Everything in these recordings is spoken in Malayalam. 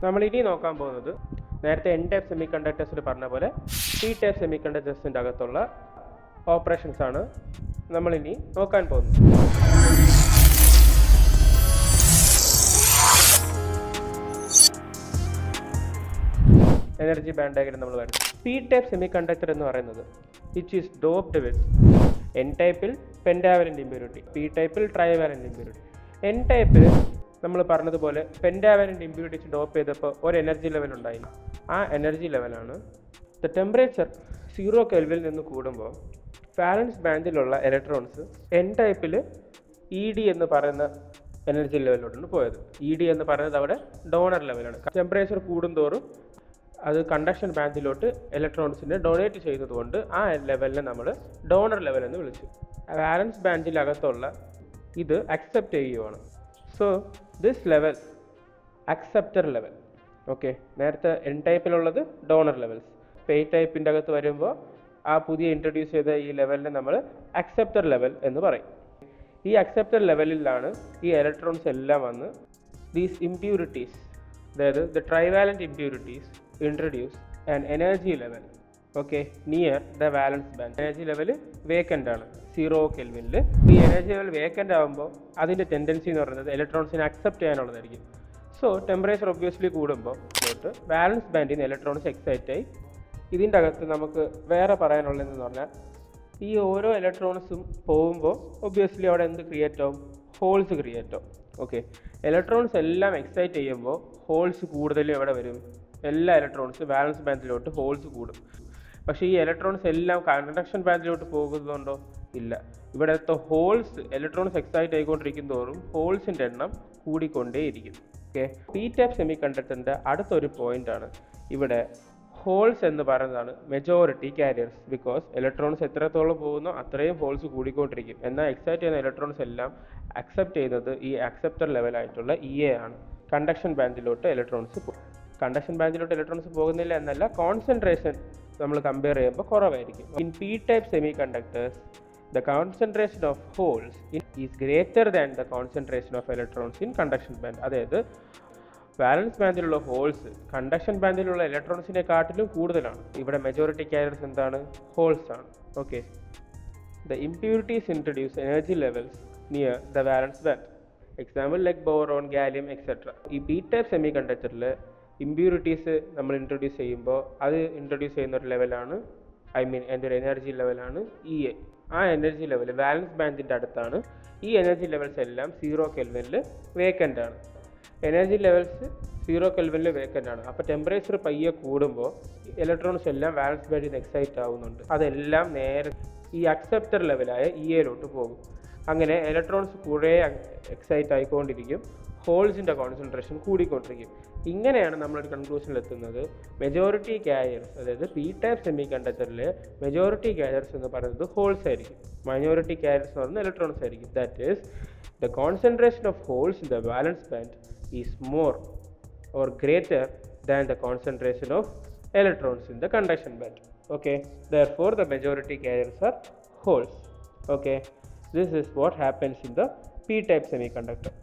നമ്മൾ ഇനി നോക്കാൻ പോകുന്നത് നേരത്തെ എൻ ടൈപ്പ് സെമി കണ്ടക്ടേഴ്സിൽ പറഞ്ഞ പോലെ പി ടൈപ്പ് സെമി കണ്ടക്ടേഴ്സിൻ്റെ അകത്തുള്ള ഓപ്പറേഷൻസ് ആണ് നമ്മളിനി നോക്കാൻ പോകുന്നത്. എനർജി ബാൻഡ് ഡയഗ്രം നമ്മൾ വരും. പി ടൈപ്പ് സെമി കണ്ടക്ടർ എന്ന് പറയുന്നത് which is doped with N ടൈപ്പിൽ പെൻഡാവലന്റ് ഇമ്പ്യൂരിറ്റി, പി ടൈപ്പിൽ ട്രൈവാലന്റ് ഇമ്പ്യൂരിറ്റി. എൻ ടൈപ്പിൽ നമ്മൾ പറഞ്ഞതുപോലെ പെൻഡാവലന്റ് ഇമ്പ്യൂരിറ്റീസ് ഡോപ്പ് ചെയ്തപ്പോൾ ഒരു എനർജി ലെവൽ ഉണ്ടായി. ആ എനർജി ലെവലാണ് ദ ടെമ്പറേച്ചർ 0 കെൽവിനിൽ നിന്ന് കൂടുമ്പോൾ വാലൻസ് ബാൻഡിലുള്ള ഇലക്ട്രോൺസ് എൻ ടൈപ്പിൽ ED എന്ന് പറയുന്ന എനർജി ലെവലിലോട്ടാണ് പോയത്. ED എന്ന് പറയുന്നത് അവിടെ ഡോണർ ലെവലാണ്. ടെമ്പറേച്ചർ കൂടുന്തോറും അത് കണ്ടക്ഷൻ ബാൻഡിലോട്ട് ഇലക്ട്രോൺസിനെ ഡൊണേറ്റ് ചെയ്തതുകൊണ്ട് ആ ലെവലിനെ നമ്മൾ ഡോണർ ലെവൽ എന്ന് വിളിച്ചു. വാലൻസ് ബാൻഡിലകത്തുള്ള ഇത് അക്സെപ്റ്റ് ചെയ്യുകയാണ്. So this level acceptor level. Okay, നേരത്തെ എൻ ടൈപ്പിലുള്ളത് ഡോണർ ലെവൽസ്. പേ ടൈപ്പിൻ്റെ അകത്ത് വരുമ്പോൾ ആ പുതിയ ഇൻട്രൊഡ്യൂസ് ചെയ്ത ഈ ലെവലിനെ നമ്മൾ അക്സെപ്റ്റർ ലെവൽ എന്ന് പറയും. ഈ അക്സെപ്റ്റർ ലെവലിലാണ് ഈ ഇലക്ട്രോൺസ് എല്ലാം വന്ന് ദീസ് ഇംപ്യൂരിറ്റീസ്, അതായത് the trivalent impurities introduce an energy level near the valence band. Energy level vacant ആണ് 0 കെൽവിനിൽ. ഈ എനർജി ലെവൽ വേക്കൻ്റ് ആകുമ്പോൾ അതിൻ്റെ ടെൻഡൻസി എന്ന് പറയുന്നത് ഇലക്ട്രോൺസിനെ അക്സെപ്റ്റ് ചെയ്യാനുള്ളതായിരിക്കും. സോ ടെമ്പറേച്ചർ ഒബ്വിയസ്ലി കൂടുമ്പോൾ വാലൻസ് ബാൻഡിൽ നിന്ന് ഇലക്ട്രോൺസ് എക്സൈറ്റ് ആയി. ഇതിൻ്റെ അകത്ത് നമുക്ക് വേറെ പറയാനുള്ളതെന്ന് പറഞ്ഞാൽ ഈ ഓരോ ഇലക്ട്രോൺസും പോകുമ്പോൾ ഒബ്വിയസ്ലി അവിടെ എന്ത് ക്രിയേറ്റ് ആവും? ഹോൾസ് ക്രിയേറ്റ് ആവും. ഓക്കെ, ഇലക്ട്രോൺസ് എല്ലാം എക്സൈറ്റ് ചെയ്യുമ്പോൾ ഹോൾസ് കൂടുതലും എവിടെ വരും? എല്ലാ ഇലക്ട്രോൺസ് വാലൻസ് ബാൻഡിലോട്ട് ഹോൾസ് കൂടും. പക്ഷേ ഈ ഇലക്ട്രോൺസ് എല്ലാം കണ്ടക്ഷൻ ബാൻഡിലോട്ട് പോകുന്നുണ്ടോ? ഇല്ല. ഇവിടുത്തെ ഹോൾസ് ഇലക്ട്രോൺസ് എക്സൈറ്റ് ആയിക്കൊണ്ടിരിക്കും തോറും ഹോൾസിൻ്റെ എണ്ണം കൂടിക്കൊണ്ടേയിരിക്കും. ഓക്കെ, പി ടൈപ്പ് സെമി കണ്ടക്ടറിൻ്റെ അടുത്തൊരു പോയിൻ്റാണ് ഇവിടെ ഹോൾസ് എന്ന് പറയുന്നതാണ് മെജോറിറ്റി കാരിയേഴ്സ്. ബിക്കോസ് ഇലക്ട്രോൺസ് എത്രത്തോളം പോകുന്നോ അത്രയും ഹോൾസ് കൂടിക്കൊണ്ടിരിക്കും. എന്നാൽ എക്സൈറ്റ് ചെയ്യുന്ന ഇലക്ട്രോൺസ് എല്ലാം അക്സെപ്റ്റ് ചെയ്യുന്നത് ഈ അക്സെപ്റ്റർ ലെവലായിട്ടുള്ള EA ആണ്. കണ്ടക്ഷൻ ബാൻഡിലോട്ട് ഇലക്ട്രോൺസ് കണ്ടക്ഷൻ ബാൻഡിലോട്ട് ഇലക്ട്രോൺസ് പോകുന്നില്ല എന്നല്ല, കോൺസെൻട്രേഷൻ നമ്മൾ കമ്പയർ ചെയ്യുമ്പോൾ കുറവായിരിക്കും. In P type semi conductors the concentration of holes is greater than the concentration of electrons in conduction band. അതായത് വാലൻസ് ബാൻഡിലുള്ള ഹോൾസ് കണ്ടക്ഷൻ ബാൻഡിലുള്ള ഇലക്ട്രോൺസിനെ കാട്ടിലും കൂടുതലാണ്. ഇവിടെ മെജോറിറ്റി കാരിയേഴ്സ് എന്താണ്? ഹോൾസ് ആണ്. Okay, the impurities introduce energy levels near the valence band. Example like boron, gallium, etc. ഈ പി ടൈപ്പ് സെമി കണ്ടക്ടറിൽ ഇമ്പ്യൂരിറ്റീസ് നമ്മൾ ഇൻട്രൊഡ്യൂസ് ചെയ്യുമ്പോൾ അത് ഇൻട്രൊഡ്യൂസ് ചെയ്യുന്ന ഒരു ലെവലാണ്, എൻ്റെ ഒരു എനർജി ലെവലാണ് EA. ആ എനർജി ലെവൽ വാലൻസ് ബാൻഡിൻ്റെ അടുത്താണ്. ഈ എനർജി ലെവൽസ് എല്ലാം 0 കെൽവിനിൽ വേക്കൻ്റ് ആണ്. എനർജി ലെവൽസ് 0 കെൽവിനിൽ വേക്കൻ്റ് ആണ്. അപ്പോൾ ടെമ്പറേച്ചർ പയ്യെ കൂടുമ്പോൾ ഇലക്ട്രോൺസ് എല്ലാം വാലൻസ് ബാൻഡിൽ നിന്ന് എക്സൈറ്റ് ആവുന്നുണ്ട്. അതെല്ലാം നേരെ ഈ അക്സെപ്റ്റർ ലെവലായ EAയിലോട്ട് പോകും. അങ്ങനെ ഇലക്ട്രോൺസ് കുറേ എക്സൈറ്റ് ആയിക്കൊണ്ടിരിക്കും, ഹോൾസിൻ്റെ കോൺസെൻട്രേഷൻ കൂടിക്കൊണ്ടിരിക്കും. ഇങ്ങനെയാണ് നമ്മളൊരു കൺക്ലൂഷനിൽ എത്തുന്നത്. മെജോറിറ്റി കാരിയേഴ്സ്, അതായത് പി ടൈപ്പ് സെമി കണ്ടക്ടറിൽ മെജോറിറ്റി കാരിയേഴ്സ് എന്ന് പറയുന്നത് ഹോൾസ് ആയിരിക്കും, മൈനോറിറ്റി കാരിയേഴ്സ് എന്ന് പറയുന്നത് ഇലക്ട്രോൺസ് ആയിരിക്കും. That is the concentration of holes in the valence band is more or greater than the concentration of electrons in the conduction band. Okay, therefore the majority carriers are holes. Okay, this is what happens in the p type semiconductor.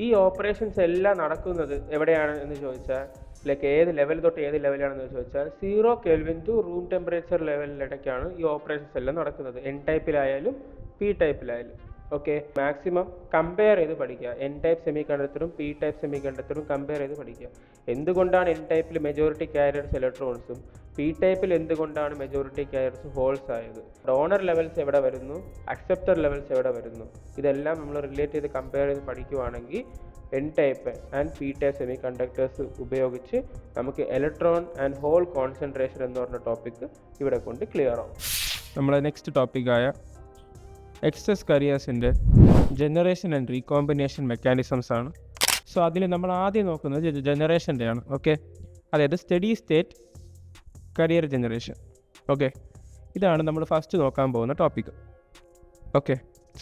ഈ ഓപ്പറേഷൻസ് എല്ലാം നടക്കുന്നത് എവിടെയാണ് എന്ന് ചോദിച്ചാൽ, ലൈക്ക് ഏത് ലെവൽ തൊട്ട് ഏത് ലെവലാണെന്ന് ചോദിച്ചാൽ 0 കെൽവിൻ ടു റൂം ടെമ്പറേച്ചർ ലെവലിലിടയ്ക്കാണ് ഈ ഓപ്പറേഷൻസ് എല്ലാം നടക്കുന്നത്. എൻ ടൈപ്പിലായാലും പി ടൈപ്പിലായാലും. ഓക്കെ, മാക്സിമം കമ്പയർ ചെയ്ത് പഠിക്കുക. എൻ ടൈപ്പ് സെമി കണ്ടക്ടറും പി ടൈപ്പ് സെമി കണ്ടക്ടറും കമ്പയർ ചെയ്ത് പഠിക്കുക. എന്തുകൊണ്ടാണ് എൻ ടൈപ്പിൽ മെജോറിറ്റി കാരിയേഴ്സ് ഇലക്ട്രോൺസും പി ടൈപ്പിൽ എന്തുകൊണ്ടാണ് മെജോറിറ്റി കാരിയേഴ്സ് ഹോൾസ് ആയത്? ഡോണർ ലെവൽസ് എവിടെ വരുന്നു, അക്സെപ്റ്റർ ലെവൽസ് എവിടെ വരുന്നു, ഇതെല്ലാം നമ്മൾ റിലേറ്റ് ചെയ്ത് കമ്പയർ ചെയ്ത് പഠിക്കുവാണെങ്കിൽ N type and P type semi conductors ഉപയോഗിച്ച് നമുക്ക് ഇലക്ട്രോൺ ആൻഡ് ഹോൾ കോൺസെൻട്രേഷൻ എന്ന് പറഞ്ഞ ടോപ്പിക്ക് ഇവിടെ കൊണ്ട് ക്ലിയർ ആവും. നമ്മളെ നെക്സ്റ്റ് ടോപ്പിക്കായ എക്സസ് കരിയേഴ്സിൻ്റെ ജനറേഷൻ ആൻഡ് റീകോമ്പിനേഷൻ മെക്കാനിസംസ് ആണ്. സോ അതിൽ നമ്മൾ ആദ്യം നോക്കുന്നത് ജനറേഷൻ്റെ ആണ്. ഓക്കെ, അതായത് steady state carrier generation. Okay, ഇതാണ് നമ്മൾ ഫസ്റ്റ് നോക്കാൻ പോകുന്ന ടോപ്പിക്ക്. ഓക്കെ,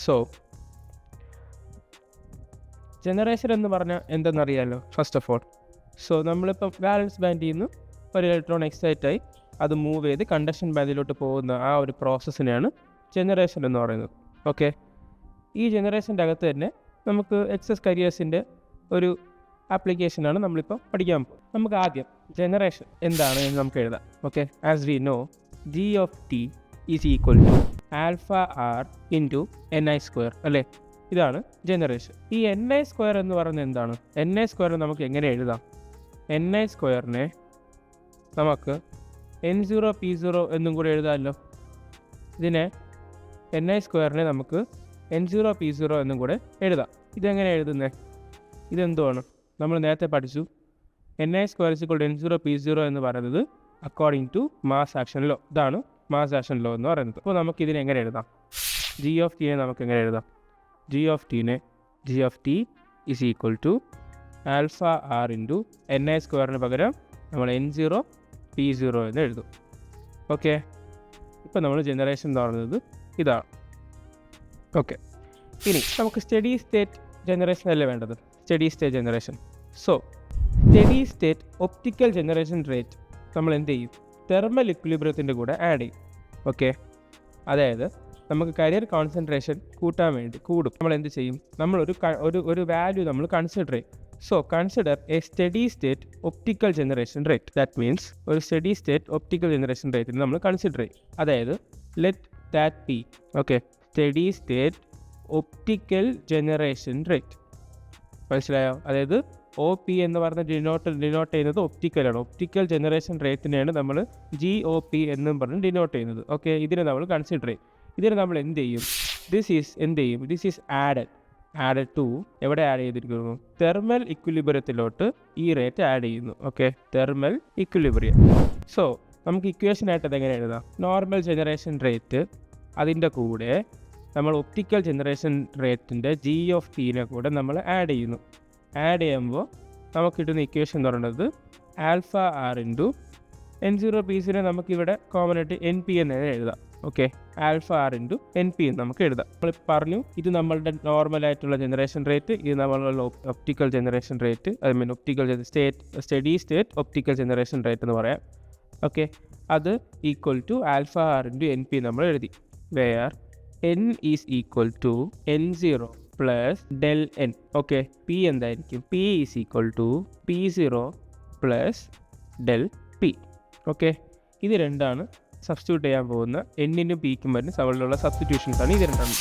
സോ ജനറേഷൻ എന്ന് പറഞ്ഞാൽ എന്തെന്നറിയാമല്ലോ ഫസ്റ്റ് ഓഫ് ഓൾ. സോ നമ്മളിപ്പം വാലൻസ് ബാൻഡിൽ നിന്ന് ഒരു ഇലക്ട്രോൺ എക്സൈറ്റ് ആയി അത് മൂവ് ചെയ്ത് കണ്ടക്ഷൻ ബാൻഡിലോട്ട് പോകുന്ന ആ ഒരു പ്രോസസ്സിനെയാണ് ജനറേഷൻ എന്ന് പറയുന്നത്. ഓക്കെ, ഈ ജനറേഷൻ്റെ അകത്ത് തന്നെ നമുക്ക് എക്സസ് കരിയേഴ്സിൻ്റെ ഒരു ആപ്ലിക്കേഷനാണ് നമ്മളിപ്പോൾ പഠിക്കാൻ പോകുന്നത്. നമുക്ക് ആദ്യം ജനറേഷൻ എന്താണ് എന്ന് നമുക്ക് എഴുതാം. Okay, as we know G of T is equal to alpha R into N I square അല്ലേ. ഇതാണ് ജനറേഷൻ. ഈ എൻ ഐ സ്ക്വയർ എന്ന് പറയുന്നത് എന്താണ്? എൻ ഐ സ്ക്വയർ നമുക്ക് എങ്ങനെ എഴുതാം? എൻ ഐ സ്ക്വയറിനെ നമുക്ക് N0 P0 എന്നും കൂടി എഴുതാമല്ലോ. ഇതിനെ എൻ ഐ സ്ക്വയറിനെ നമുക്ക് N0 P0 എന്നും കൂടെ എഴുതാം. ഇതെങ്ങനെ എഴുതുന്നത്? ഇതെന്തുവാണ്? നമ്മൾ നേരത്തെ പഠിച്ചു N I square equal to N0 P0 എന്ന് പറയുന്നത് according to mass action law. ഇതാണ് മാസ് ആക്ഷൻ ലോ എന്ന് പറയുന്നത്. അപ്പോൾ നമുക്ക് ഇതിനെ എങ്ങനെ എഴുതാം? ജി ഓഫ് ടീനെ നമുക്ക് എങ്ങനെ എഴുതാം? G of T is equal to alpha R into N I സ്ക്വയറിന് പകരം നമ്മൾ N0 P0 എന്ന് എഴുതും. ഓക്കെ, ഇപ്പോൾ നമ്മൾ ജനറേഷൻ എന്ന് പറയുന്നത് ഇതാണ്. ഓക്കെ, ഇനി നമുക്ക് സ്റ്റഡി സ്റ്റേറ്റ് ജനറേഷൻ അല്ലേ വേണ്ടത്? Steady state generation. So study state optical generation rate നമ്മൾ എന്ത് ചെയ്യും? തെർമൽ ഇക്വിലിബ്രിയത്തിൻ്റെ കൂടെ ആഡ് ചെയ്യും. ഓക്കെ, അതായത് നമുക്ക് കരിയർ കോൺസെൻട്രേഷൻ കൂട്ടാൻ വേണ്ടി നമ്മൾ എന്ത് ചെയ്യും? നമ്മൾ ഒരു വാല്യൂ നമ്മൾ കൺസിഡർ ചെയ്യും. So consider A study state optical generation rate. That means ഒരു സ്റ്റഡി സ്റ്റേറ്റ് ഒപ്റ്റിക്കൽ ജനറേഷൻ റേറ്റിന് നമ്മൾ കൺസിഡർ ചെയ്യും. അതായത് let that be study state optical generation rate. മനസ്സിലായോ? അതായത് OP എന്ന് പറഞ്ഞ ഡിനോട്ട് ചെയ്യുന്നത് ഒപ്റ്റിക്കലാണ്. ഒപ്റ്റിക്കൽ ജനറേഷൻ റേറ്റിനെയാണ് നമ്മൾ GOP എന്നും പറഞ്ഞ് ഡിനോട്ട് ചെയ്യുന്നത്. ഓക്കെ, ഇതിനെ നമ്മൾ കൺസിഡർ ചെയ്യും. ഇതിനെ നമ്മൾ എന്ത് ചെയ്യും? ദിസ് ഈസ് ആഡഡ് ടു എവിടെ ആഡ് ചെയ്തിരിക്കുന്നു? തെർമൽ ഇക്വിലിബ്രിയത്തിലോട്ട് ഈ റേറ്റ് ആഡ് ചെയ്യുന്നു. Okay, thermal equilibrium. സോ നമുക്ക് ഇക്വേഷനായിട്ട് അതെങ്ങനെ എഴുതാം? നോർമൽ ജനറേഷൻ റേറ്റ് അതിൻ്റെ കൂടെ നമ്മൾ ഒപ്റ്റിക്കൽ ജനറേഷൻ റേറ്റിൻ്റെ ജി ഓഫ് ടീനെ കൂടെ നമ്മൾ ആഡ് ചെയ്യുന്നു. ആഡ് ചെയ്യുമ്പോൾ നമുക്ക് കിട്ടുന്ന ഇക്വേഷൻ എന്ന് പറയുന്നത് alpha R into N0 P0 നമുക്കിവിടെ കോമൺ ആയിട്ട് NP എന്ന് എഴുതാം. Okay, alpha R into NP എന്ന് നമുക്ക് എഴുതാം. നമ്മൾ പറഞ്ഞു ഇത് നമ്മളുടെ നോർമലായിട്ടുള്ള ജനറേഷൻ റേറ്റ്, ഇത് നമ്മളുടെ optical generation rate, steady state optical generation rate എന്ന് പറയാം. ഓക്കെ, അത് equal to alpha R into NP നമ്മൾ എഴുതി. Where N is equal to N0 plus del N. Okay, P എന്തായിരിക്കും? P is equal to P0 plus del P. Okay, ഇത് രണ്ടാണ് സബ്സ്റ്റിറ്റ്യൂട്ട് ചെയ്യാൻ പോകുന്ന N നും P ക്കും വരുന്ന സവളിലുള്ള സബ്സ്റ്റിറ്റ്യൂഷൻസ് ആണ് ഇത് രണ്ടാണ്.